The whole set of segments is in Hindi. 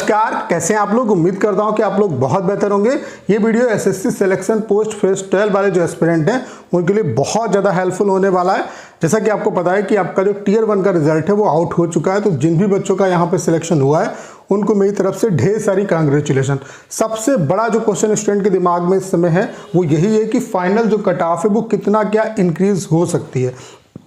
नमस्कार, कैसे हैं आप लोग। उम्मीद करता हूं कि आप लोग बहुत बेहतर होंगे। ये video SSC selection post phase 12 वाले जो एस्पिरेंट हैं उनके लिए बहुत ज़्यादा हेल्पफुल होने वाला है। जैसा कि आपको पता है कि आपका जो टियर 1 का रिजल्ट है वो आउट हो चुका है, तो जिन भी बच्चों का यहाँ पे सिलेक्शन हुआ है उनको मेरी तरफ से ढेर सारी कांग्रेचुलेशन। सबसे बड़ा जो क्वेश्चन स्टूडेंट के दिमाग में इस समय है वो यही है कि फाइनल जो कट ऑफ है वो कितना क्या इंक्रीज हो सकती है।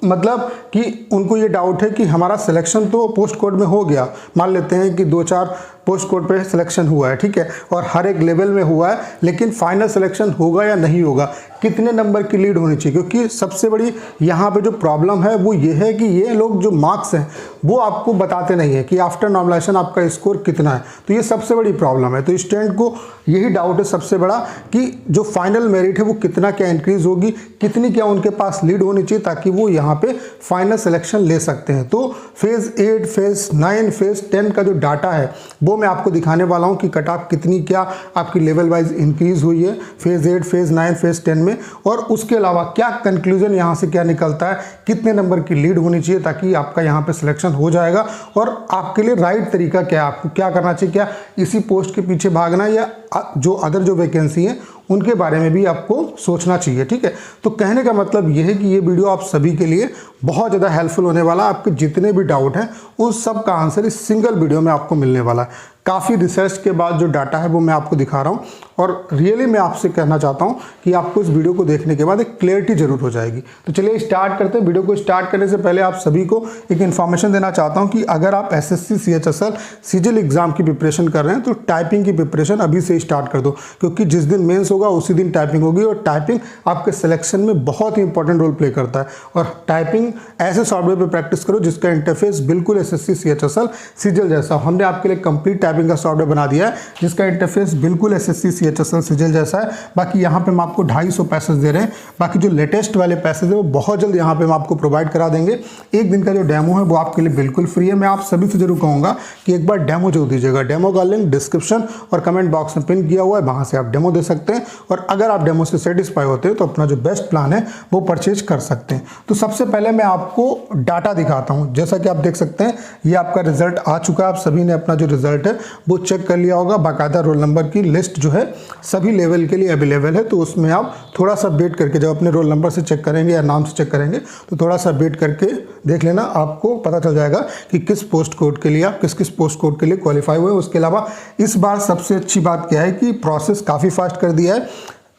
मतलब कि उनको ये डाउट है कि हमारा सिलेक्शन तो पोस्ट कोड में हो गया, मान लेते हैं कि 2-4 पोस्ट कोड पे सिलेक्शन हुआ है, ठीक है, और हर एक लेवल में हुआ है, लेकिन फाइनल सिलेक्शन होगा या नहीं होगा, कितने नंबर की लीड होनी चाहिए। क्योंकि सबसे बड़ी यहाँ पे जो प्रॉब्लम है वो ये है कि ये लोग जो मार्क्स हैं वो आपको बताते नहीं है कि आफ्टर नॉर्मलाइजेशन आपका स्कोर कितना है। तो ये सबसे बड़ी प्रॉब्लम है। तो स्टूडेंट को यही डाउट है सबसे बड़ा कि जो फाइनल मेरिट है वो कितना क्या इंक्रीज होगी, कितनी क्या उनके पास लीड होनी चाहिए ताकि वो यहाँ पे फाइनल सिलेक्शन ले सकते हैं। तो फेज 8, फेज 9, फेज 10 का जो डाटा है वो मैं आपको दिखाने वाला हूँ कि कट ऑफ कितनी क्या आपकी लेवल वाइज इंक्रीज हुई है फेज 8, फेज 9, फेज 10 में, और उसके अलावा क्या कंक्लूजन यहाँ से क्या निकलता है, कितने नंबर की लीड होनी चाहिए ताकि आपका यहाँ पे सिलेक्शन हो जाएगा। और आपके लिए राइट तरीका क्या है, आपको क्या करना चाहिए, क्या इसी पोस्ट के पीछे भागना या जो अदर जो वैकेंसी है उनके बारे में भी आपको सोचना चाहिए, ठीक है। तो कहने का मतलब यह है कि ये वीडियो आप सभी के लिए बहुत ज़्यादा हेल्पफुल होने वाला है। आपके जितने भी डाउट हैं उन सब का आंसर इस सिंगल वीडियो में आपको मिलने वाला है। काफ़ी रिसर्च के बाद जो डाटा है वो मैं आपको दिखा रहा हूँ, और रियली मैं आपसे कहना चाहता हूँ कि आपको इस वीडियो को देखने के बाद एक क्लियरिटी जरूर हो जाएगी। तो चलिए स्टार्ट करते हैं। वीडियो को स्टार्ट करने से पहले आप सभी को एक इन्फॉर्मेशन देना चाहता हूँ कि अगर आप एसएससी CHSL सीजीएल एग्जाम की प्रिपरेशन कर रहे हैं तो टाइपिंग की प्रिपरेशन अभी से स्टार्ट कर दो, क्योंकि जिस दिन मेंस होगा उसी दिन टाइपिंग होगी, और टाइपिंग आपके सिलेक्शन में बहुत ही इंपॉर्टेंट रोल प्ले करता है। और टाइपिंग ऐसे सॉफ्टवेयर पर प्रैक्टिस करो जिसका इंटरफेस बिल्कुल एसएससी CHSL सीजीएल जैसा। हमने आपके लिए कंप्लीट टाइपिंग का सॉफ्टवेयर बना दिया है जिसका इंटरफेस बिल्कुल एसएससी CHSL सीजीएल जैसा है। बाकी यहाँ पे हम आपको 250 पैसेज दे रहे हैं। बाकी जो लेटेस्ट वाले पैसेज है वो बहुत जल्द यहाँ पे हम आपको प्रोवाइड करा देंगे। एक दिन का जो डेमो है वो आपके लिए बिल्कुल फ्री है। मैं आप सभी से जरूर कहूँगा कि एक बार डेमो जरूर दीजिएगा। डेमो का लिंक डिस्क्रिप्शन और कमेंट बॉक्स में पिन किया हुआ है, वहाँ से आप डेमो दे सकते हैं। और अगर आप डेमो से सेटिस्फाई होते हैं तो अपना जो बेस्ट प्लान है वो परचेज कर सकते हैं। तो सबसे पहले मैं आपको डाटा दिखाता हूँ। जैसा कि आप देख सकते हैं ये आपका रिजल्ट आ चुका है। आप सभी ने अपना जो रिजल्ट है वो चेक कर लिया होगा। बाकायदा रोल नंबर की लिस्ट जो है सभी लेवल के लिए अवेलेबल है, तो उसमें आप थोड़ा सा वेट करके जब अपने रोल नंबर से चेक करेंगे या नाम से चेक करेंगे तो थोड़ा सा वेट करके देख लेना, आपको पता चल जाएगा कि किस पोस्ट कोड के लिए आप किस पोस्ट कोड के लिए क्वालिफाई हुए। उसके अलावा इस बार सबसे अच्छी बात क्या है कि प्रोसेस काफ़ी फास्ट कर दिया है।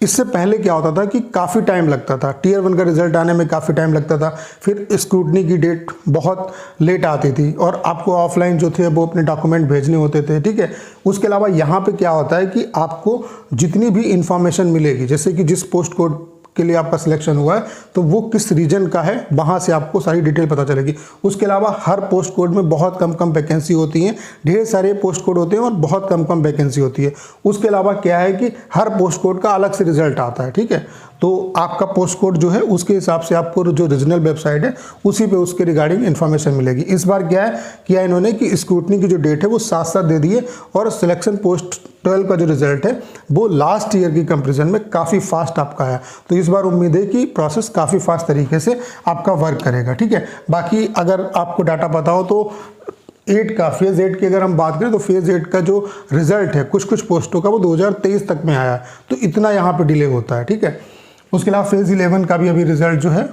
इससे पहले क्या होता था कि काफ़ी टाइम लगता था, टियर 1 का रिजल्ट आने में काफ़ी टाइम लगता था, फिर स्क्रूटनी की डेट बहुत लेट आती थी और आपको ऑफलाइन जो थे वो अपने डॉक्यूमेंट भेजने होते थे, ठीक है। उसके अलावा यहाँ पे क्या होता है कि आपको जितनी भी इंफॉर्मेशन मिलेगी, जैसे कि जिस पोस्ट कोड के लिए आपका सिलेक्शन हुआ है तो वो किस रीजन का है वहाँ से आपको सारी डिटेल पता चलेगी। उसके अलावा हर पोस्ट कोड में बहुत कम वैकेंसी होती हैं, ढेर सारे पोस्ट कोड होते हैं और बहुत कम वैकेंसी होती है। उसके अलावा क्या है कि हर पोस्ट कोड का अलग से रिजल्ट आता है, ठीक है। तो आपका पोस्ट कोड जो है उसके हिसाब से आपको जो रीजनल वेबसाइट है उसी पे उसके रिगार्डिंग इन्फॉर्मेशन मिलेगी। इस बार क्या है किया इन्होंने कि स्क्रूटनी की जो डेट है वो साथ साथ दे दी है, और सिलेक्शन पोस्ट 12 का जो रिजल्ट है वो लास्ट ईयर की कंपेरिजन में काफ़ी फास्ट आपका है। तो इस बार उम्मीद है कि प्रोसेस काफ़ी फास्ट तरीके से आपका वर्क करेगा, ठीक है। बाकी अगर आपको डाटा पता हो तो फेज 8 की अगर हम बात करें तो फेज 8 का जो रिजल्ट है कुछ पोस्टों का वो 2023 तक में आया है, तो इतना यहाँ पे डिले होता है, ठीक है। उसके अलावा फेज 11 का भी अभी रिजल्ट जो है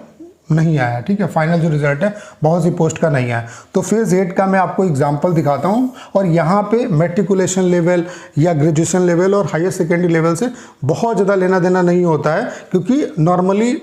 नहीं आया, ठीक है। फाइनल जो रिजल्ट है बहुत सी पोस्ट का नहीं आया। तो फेज 8 का मैं आपको एग्जांपल दिखाता हूँ, और यहाँ पे मैट्रिकुलेशन लेवल या ग्रेजुएशन लेवल और हायर सेकेंडरी लेवल से बहुत ज़्यादा लेना देना नहीं होता है, क्योंकि नॉर्मली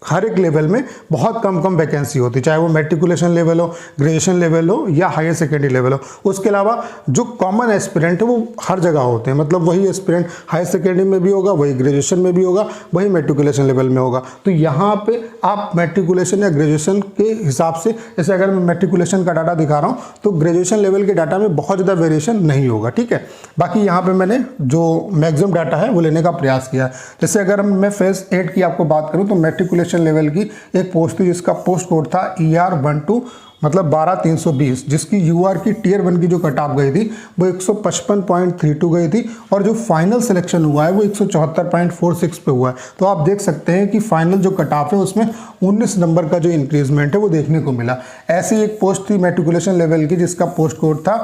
हर एक लेवल में बहुत कम वैकेंसी होती है, चाहे वो मैट्रिकुलेशन लेवल हो, ग्रेजुएशन लेवल हो या हायर सेकेंडरी लेवल हो। उसके अलावा जो कॉमन एस्पिरेंट है वो हर जगह होते हैं, मतलब वही एस्पिरेंट हायर सेकेंडरी में भी होगा, वही ग्रेजुएशन में भी होगा, वही मैट्रिकुलेशन लेवल में होगा। तो यहाँ पे आप मैट्रिकुलेशन या ग्रेजुएशन के हिसाब से, जैसे अगर मैं मैट्रिकुलेशन का डाटा दिखा रहा हूँ तो ग्रेजुएशन लेवल के डाटा में बहुत ज़्यादा वेरिएशन नहीं होगा, ठीक है। बाकी यहाँ पर मैंने जो मैक्सिमम डाटा है वो लेने का प्रयास किया है। जैसे अगर मैं फेज 8 की आपको बात करूँ तो मैट्रिकुलेशन लेवल की एक पोस्ट थी जिसका पोस्ट कोड था ER12, मतलब 12320, जिसकी यूआर की टियर 1 की जो कट ऑफ गई थी वो 155.32 गई थी, और जो फाइनल सिलेक्शन हुआ है वो 174.46 पे हुआ है। तो आप देख सकते हैं कि फाइनल जो कट ऑफ है उसमें 19 नंबर का जो इंक्रीजमेंट है वो देखने को मिला। ऐसी एक पोस्ट थी मैट्रिकुलेशन लेवल की जिसका पोस्ट कोड था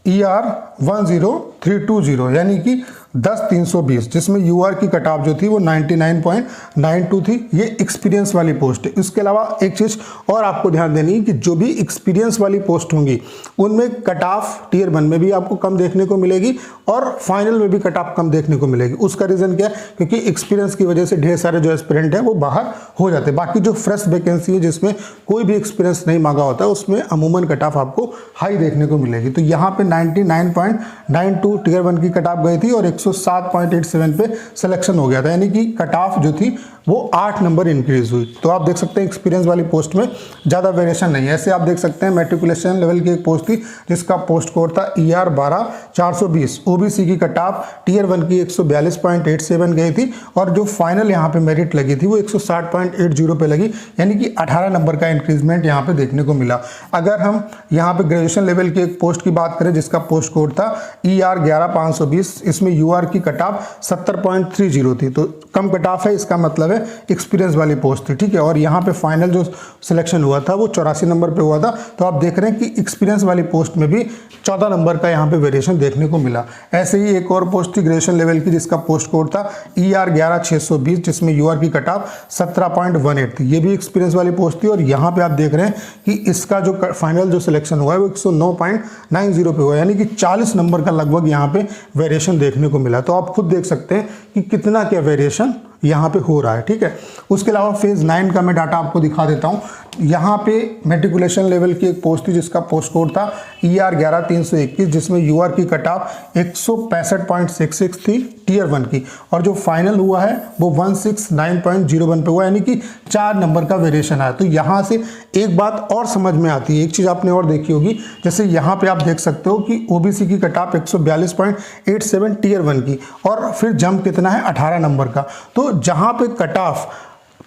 ER10320 यानी कि 10,320, जिसमें UR की कट ऑफ जो थी वो 99.92 थी। ये एक्सपीरियंस वाली पोस्ट है। इसके अलावा एक चीज़ और आपको ध्यान देनी है कि जो भी एक्सपीरियंस वाली पोस्ट होंगी उनमें कट ऑफ टियर 1 में भी आपको कम देखने को मिलेगी और फाइनल में भी कट ऑफ कम देखने को मिलेगी। उसका रीज़न क्या है? क्योंकि एक्सपीरियंस की वजह से ढेर सारे जो एस्पिरेंट हैं वो बाहर हो जाते हैं। बाकी जो फ्रेश वैकेंसी है जिसमें कोई भी एक्सपीरियंस नहीं मांगा होता है उसमें अमूमन कट ऑफ आपको हाई देखने को मिलेगी। तो यहाँ पे 99.92 टियर 1 की कट ऑफ गई थी और 107.87 पे सिलेक्शन हो गया था, यानी कि कट ऑफ जो थी वो 8 नंबर इंक्रीज हुई। तो आप देख सकते हैं एक्सपीरियंस वाली पोस्ट में ज़्यादा वेरिएशन नहीं है। ऐसे आप देख सकते हैं मैट्रिकुलेशन लेवल की एक पोस्ट थी जिसका पोस्ट कोड था ER12420, OBC की कट ऑफ टियर 1 की 142.87 गई थी और जो फाइनल यहाँ पे मेरिट लगी थी वो 160.80 पे लगी, यानी कि 18 नंबर का इंक्रीजमेंट यहाँ पे देखने को मिला। अगर हम यहाँ पे ग्रेजुएशन लेवल की एक पोस्ट की बात करें जिसका पोस्ट कोड था ER11520, इसमें UR की कट ऑफ 70.30 थी, तो कम कट ऑफ है, इसका मतलब है एक्सपीरियंस वाली पोस्ट थी। ठीक है, और यहाँ पे फाइनल जो सिलेक्शन हुआ था वो 84 नंबर पे हुआ था। तो आप देख रहे हैं कि एक्सपीरियंस वाली पोस्ट में भी 14 नंबर का यहाँ पे वेरिएशन देखने को मिला। ऐसे ही एक और पोस्ट थी ग्रेजुएशन लेवल की जिसका पोस्ट कोड था ER11620, जिसमें UR की कट ऑफ 17.18 थी। ये भी एक्सपीरियंस वाली पोस्ट थी और यहाँ पे आप देख रहे हैं कि इसका जो फाइनल जो सिलेक्शन हुआ है वो 109.90 पे हुआ, यानी कि 40 नंबर का लगभग यहाँ पे वेरिएशन देखने को मिला। तो आप खुद देख सकते हैं कि कितना क्या वेरिएशन यहाँ पे हो रहा है। ठीक है, उसके अलावा फेज 9 का मैं डाटा आपको दिखा देता हूँ। यहाँ पे मेट्रिकुलेशन लेवल की एक पोस्ट थी जिसका पोस्ट कोड था ER11321, जिसमें UR की कट ऑफ 165.66 थी टियर 1 की और जो फाइनल हुआ है वो 169.01 पे हुआ, यानी कि 4 नंबर का वेरिएशन आया। तो यहाँ से एक बात और समझ में आती है, एक चीज़ आपने और देखी होगी, जैसे यहाँ पे आप देख सकते हो कि OBC की कट ऑफ 142.87 टियर 1 की और फिर जंप कितना है 18 नंबर का। तो जहाँ पे कट ऑफ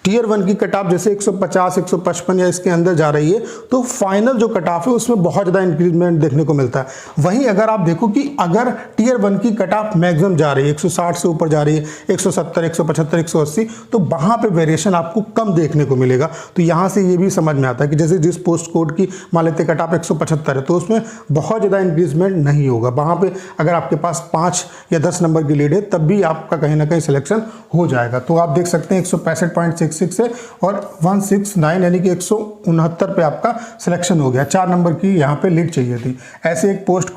टियर 1 की कट ऑफ जैसे 150, 155 या इसके अंदर जा रही है तो फाइनल जो कट ऑफ है उसमें बहुत ज़्यादा इंक्रीजमेंट देखने को मिलता है। वहीं अगर आप देखो कि अगर टियर 1 की कट ऑफ मैक्सिमम जा रही है 160 से ऊपर जा रही है 170, 175, 180, तो वहाँ पे वेरिएशन आपको कम देखने को मिलेगा। तो यहाँ से ये भी समझ में आता है कि जैसे जिस पोस्ट कोड की मान लेते कट ऑफ 175 है तो उसमें बहुत ज़्यादा इंक्रीजमेंट नहीं होगा। वहाँ पर अगर आपके पास 5 या 10 नंबर की लीड है तब भी आपका कहीं ना कहीं सिलेक्शन हो जाएगा। तो आप देख सकते हैं 165.66 है और 169 यानी कि 169 पे आपका सिलेक्शन हो गया। 4 नंबर की यहाँ पे लीड चाहिए थी। ऐसे एक पोस्ट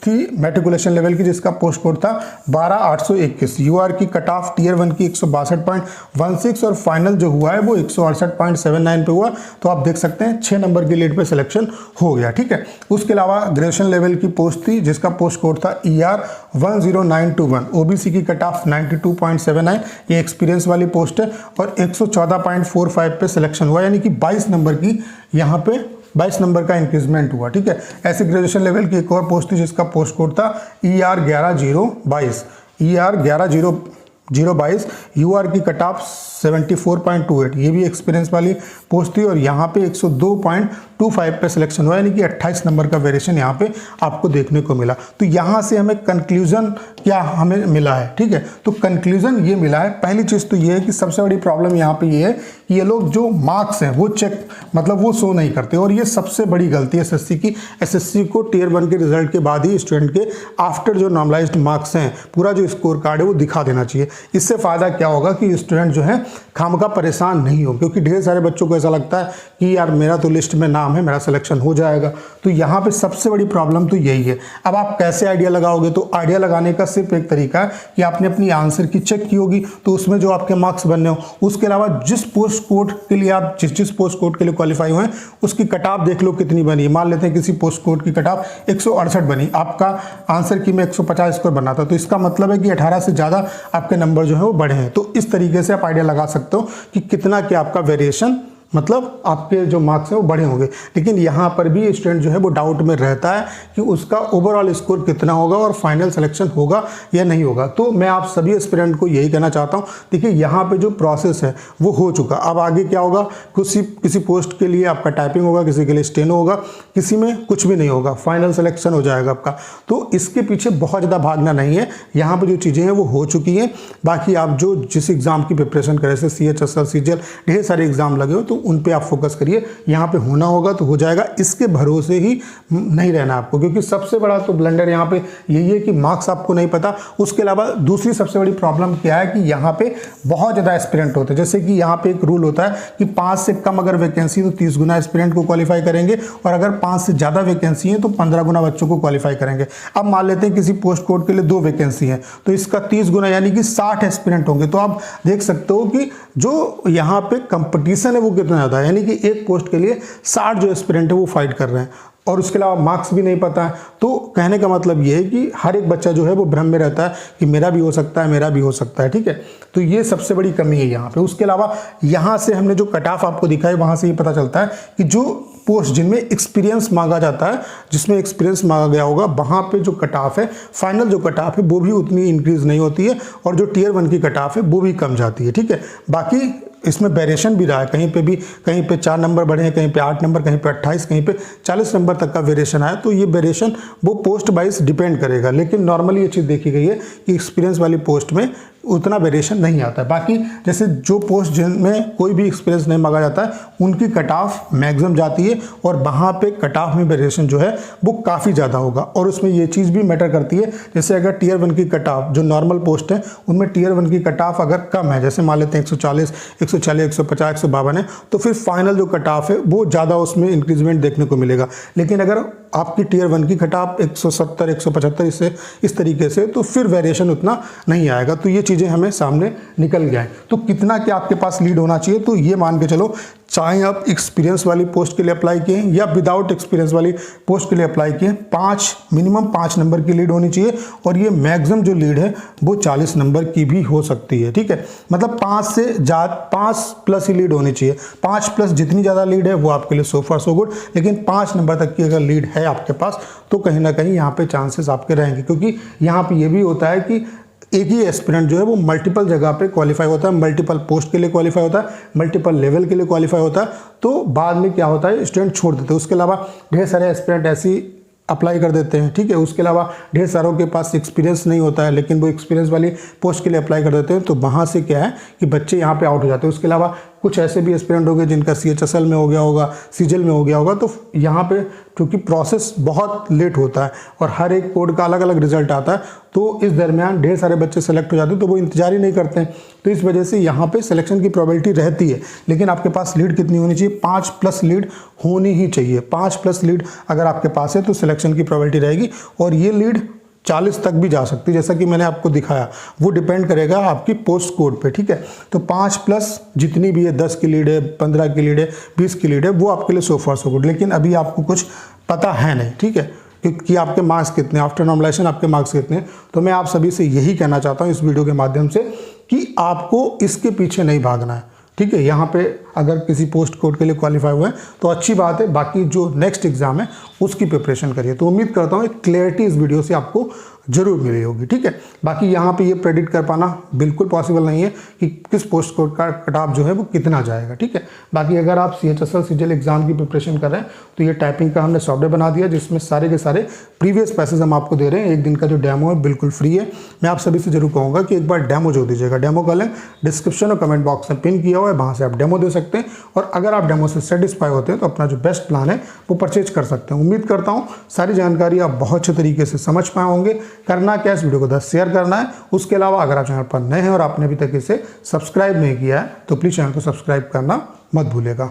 थी मैट्रिकुलेशन लेवल की जिसका पोस्ट कोड था 12821, UR की कट ऑफ टियर 1 की 162.16 और फाइनल जो हुआ है वो 168.79 पे हुआ। तो आप देख सकते हैं 6 नंबर की लीड पे सिलेक्शन हो गया। ठीक है, उसके अलावा ग्रेजुएशन लेवल की पोस्ट थी जिसका पोस्ट कोड था ER10921, OBC की कट ऑफ 92.79, ये एक्सपीरियंस वाली पोस्ट है और 114.45 पे सिलेक्शन हुआ, यानी कि 22 नंबर की यहाँ पे 22 नंबर का इंक्रीजमेंट हुआ। ठीक है, ऐसे ग्रेजुएशन लेवल की एक और पोस्ट थी जिसका पोस्ट कोड था ER11022, ER11022, UR की कट ऑफ 74.28, ये भी एक्सपीरियंस वाली पोस्ट थी और यहाँ पे 102.25 पे सिलेक्शन हुआ, यानी कि 28 नंबर का वेरिएशन यहाँ पे आपको देखने को मिला। तो यहाँ से हमें कंक्लूजन क्या हमें मिला है? ठीक है, तो कंक्लूजन ये मिला है, पहली चीज़ तो ये है कि सबसे बड़ी प्रॉब्लम यहाँ पे ये है कि ये लोग जो मार्क्स हैं वो चेक मतलब वो शो नहीं करते और ये सबसे बड़ी गलती है एसएससी की। एसएससी को टियर 1 के रिजल्ट के बाद ही स्टूडेंट के आफ्टर जो नॉर्मलाइज्ड मार्क्स हैं पूरा जो स्कोर कार्ड है वो दिखा देना चाहिए। इससे फ़ायदा क्या होगा कि स्टूडेंट जो है खामखा परेशान नहीं हो, क्योंकि ढेर सारे बच्चों को ऐसा लगता है कि यार मेरा तो लिस्ट में नाम है, मेरा सिलेक्शन हो जाएगा। तो यहाँ पे सबसे बड़ी प्रॉब्लम तो यही है। अब आप कैसे आइडिया लगाओगे? तो आइडिया लगाने का सिर्फ एक तरीका है कि आपने अपनी आंसर की चेक की होगी तो उसमें जो आपके मार्क्स बनने हो, उसके अलावा जिस पोस्ट कोड के लिए आप जिस पोस्ट कोड के लिए क्वालिफाई हुए हैं उसकी कट ऑफ देख लो कितनी बनी। मान लेते हैं किसी पोस्ट कोड की कट ऑफ 168 बनी, आपका आंसर की में 150 स्कोर बना था, तो इसका मतलब है कि 18 से ज़्यादा आपके नंबर जो है वो बढ़े हैं। तो इस तरीके से आप आइडिया लगा सकते हो कि कितना क्या आपका वेरिएशन मतलब आपके जो मार्क्स हैं वो बढ़े होंगे। लेकिन यहाँ पर भी स्टूडेंट जो है वो डाउट में रहता है कि उसका ओवरऑल स्कोर कितना होगा और फाइनल सिलेक्शन होगा या नहीं होगा। तो मैं आप सभी एस्पिरेंट को यही कहना चाहता हूँ, देखिए यहाँ पे जो प्रोसेस है वो हो चुका। अब आगे क्या होगा, किसी पोस्ट के लिए आपका टाइपिंग होगा, किसी के लिए स्टेनो होगा, किसी में कुछ भी नहीं होगा, फाइनल सिलेक्शन हो जाएगा आपका। तो इसके पीछे बहुत ज़्यादा भागना नहीं है, यहाँ पर जो चीज़ें हैं वो हो चुकी हैं। बाकी आप जो जिस एग्ज़ाम की प्रिपरेशन करें, जैसे CHSL, CGL, ढेर सारे एग्ज़ाम लगे हो तो उन पे आप फोकस करिए, यहाँ पे होना होगा तो हो जाएगा, इसके भरोसे ही नहीं रहना आपको। क्योंकि सबसे बड़ा तो ब्लंडर यहाँ पे यही है कि मार्क्स आपको नहीं पता। उसके अलावा दूसरी सबसे बड़ी प्रॉब्लम क्या है कि यहाँ पे बहुत ज़्यादा एस्पिरेंट होते हैं। जैसे कि यहाँ पे एक रूल होता है कि 5 से कम अगर वैकेंसी तो 30 गुना एस्पिरेंट को क्वालिफाई करेंगे, और अगर 5 से ज़्यादा वैकेंसी है तो 15 गुना बच्चों को क्वालिफाई करेंगे। अब मान लेते हैं किसी पोस्ट कोड के लिए 2 वैकेंसी है, तो इसका 30 गुना यानी कि 60 एस्पिरेंट होंगे। तो आप देख सकते हो कि जो यहाँ पे कंपटीशन है वो कितना ज़्यादा है, यानी कि एक पोस्ट के लिए 60 जो एस्पिरेंट है वो फाइट कर रहे हैं, और उसके अलावा मार्क्स भी नहीं पता है। तो कहने का मतलब ये है कि हर एक बच्चा जो है वो भ्रम में रहता है कि मेरा भी हो सकता है, मेरा भी हो सकता है, ठीक है। तो ये सबसे बड़ी कमी है यहाँ पे। उसके अलावा यहाँ से हमने जो कट ऑफ आपको दिखाई, वहाँ से ये पता चलता है कि जो पोस्ट जिनमें एक्सपीरियंस मांगा जाता है, जिसमें एक्सपीरियंस मांगा गया होगा, वहाँ पे जो कट ऑफ है, फाइनल जो कट ऑफ है वो भी उतनी इंक्रीज नहीं होती है, और जो टियर 1 की कट ऑफ है वो भी कम जाती है, ठीक है। बाकी इसमें वेरिएशन भी रहा है, कहीं पे 4 नंबर बढ़े हैं, कहीं पे 8 नंबर, कहीं पे 28, कहीं पे 40 नंबर तक का वेरिएशन आया। तो ये वेरिएशन वो पोस्ट वाइज डिपेंड करेगा, लेकिन नॉर्मली ये चीज़ देखी गई है कि एक्सपीरियंस वाली पोस्ट में उतना वेरिएशन नहीं आता है। बाकी जैसे जो पोस्ट जिनमें कोई भी एक्सपीरियंस नहीं मांगा जाता है, उनकी कट ऑफ मैक्सिमम जाती है, और वहाँ पे कट ऑफ में वेरिएशन जो है वो काफ़ी ज़्यादा होगा। और उसमें ये चीज़ भी मैटर करती है, जैसे अगर टियर 1 की कट ऑफ जो नॉर्मल पोस्ट है उनमें टियर 1 की कट ऑफ अगर कम है, जैसे मान लेते हैं 140, 150, 152 है, तो फिर फाइनल जो कट ऑफ है वो ज़्यादा उसमें इंक्रीजमेंट देखने को मिलेगा। लेकिन अगर आपकी टियर 1 की कट ऑफ 170, 175 इस तरीके से, तो फिर वेरिएशन उतना नहीं आएगा। तो ये चीज़ें हमें सामने निकल गया है। तो कितना क्या आपके पास लीड होना चाहिए, तो ये मान के चलो, चाहे आप एक्सपीरियंस वाली पोस्ट के लिए अप्लाई किए या विदाउट एक्सपीरियंस वाली पोस्ट के लिए अप्लाई किए, मिनिमम 5 नंबर की लीड होनी चाहिए, और ये मैक्सिमम जो लीड है वो 40 नंबर की भी हो सकती है, ठीक है। मतलब 5 से ज़्यादा 5 प्लस ही लीड होनी चाहिए। 5 प्लस जितनी ज़्यादा लीड है वो आपके लिए सो फार सो गुड, लेकिन 5 नंबर तक की अगर लीड है आपके पास तो कहीं ना कहीं यहाँ पे चांसेस आपके रहेंगे। क्योंकि यहाँ पे ये भी होता है कि एक ही एस्पिरेंट जो है वो मल्टीपल जगह पे क्वालिफाई होता है, मल्टीपल पोस्ट के लिए क्वालिफाई होता है, मल्टीपल लेवल के लिए क्वालिफाई होता है। तो बाद में क्या होता है, स्टूडेंट छोड़ देते हैं। उसके अलावा ढेर सारे एस्पिरेंट ऐसी अप्लाई कर देते हैं, ठीक है। उसके अलावा ढेर सारों के पास एक्सपीरियंस नहीं होता है, लेकिन वो एक्सपीरियंस वाली पोस्ट के लिए अप्लाई कर देते हैं। तो वहाँ से क्या है कि बच्चे यहाँ पे आउट हो जाते हैं। उसके अलावा कुछ ऐसे भी एस्पिरेंट हो गए जिनका CHSL में हो गया होगा, सीजल में हो गया होगा। तो यहाँ पे क्योंकि प्रोसेस बहुत लेट होता है और हर एक कोड का अलग अलग रिजल्ट आता है, तो इस दरमियान ढेर सारे बच्चे सेलेक्ट हो जाते हैं, तो वो इंतजार ही नहीं करते हैं। तो इस वजह से यहाँ पे सिलेक्शन की प्रोबेबिलिटी रहती है। लेकिन आपके पास लीड कितनी होनी चाहिए, 5 प्लस लीड होनी ही चाहिए। 5 प्लस लीड अगर आपके पास है तो सिलेक्शन की प्रोबेबिलिटी रहेगी, और ये लीड 40 तक भी जा सकती है, जैसा कि मैंने आपको दिखाया। वो डिपेंड करेगा आपकी पोस्ट कोड पे, ठीक है। तो 5 प्लस जितनी भी है, 10 की लीड है, 15 की लीड है, 20 की लीड है, वो आपके लिए सो फार सो गुड। लेकिन अभी आपको कुछ पता है नहीं, ठीक है, कि आपके मार्क्स कितने, आफ्टर नॉर्मलाइजेशन आपके मार्क्स कितने। तो मैं आप सभी से यही कहना चाहता हूँ इस वीडियो के माध्यम से कि आपको इसके पीछे नहीं भागना है, ठीक है। यहाँ पे अगर किसी पोस्ट कोड के लिए क्वालिफाई हुए हैं तो अच्छी बात है, बाकी जो नेक्स्ट एग्जाम है उसकी प्रिपरेशन करिए। तो उम्मीद करता हूँ एक क्लैरिटी इस वीडियो से आपको जरूर मिली होगी, ठीक है। बाकी यहाँ पे ये प्रेडिक्ट कर पाना बिल्कुल पॉसिबल नहीं है कि किस पोस्ट कोड का कट ऑफ जो है वो कितना जाएगा, ठीक है। बाकी अगर आप CHSL सीजीएल एग्जाम की प्रिपरेशन कर रहे हैं तो ये टाइपिंग का हमने सॉफ्टवेयर बना दिया, जिसमें सारे के सारे प्रीवियस पैसेज हम आपको दे रहे हैं। एक दिन का जो डेमो है बिल्कुल फ्री है। मैं आप सभी से जरूर कहूँगा कि एक बार डेमो जो दीजिएगा। डेमो का लिंक डिस्क्रिप्शन और कमेंट बॉक्स में पिन किया हुआ है, वहाँ से आप डेमो दे सकते हैं। और अगर आप डेमो से सेटिस्फाई होते हैं तो अपना जो बेस्ट प्लान है वो परचेज कर सकते हैं। उम्मीद करता हूँ सारी जानकारी आप बहुत अच्छे तरीके से समझ पाए होंगे। करना क्या, इस वीडियो को 10 शेयर करना है। उसके अलावा अगर आप चैनल पर नए हैं और आपने अभी तक इसे सब्सक्राइब नहीं किया है तो प्लीज़ चैनल को सब्सक्राइब करना मत भूलिएगा।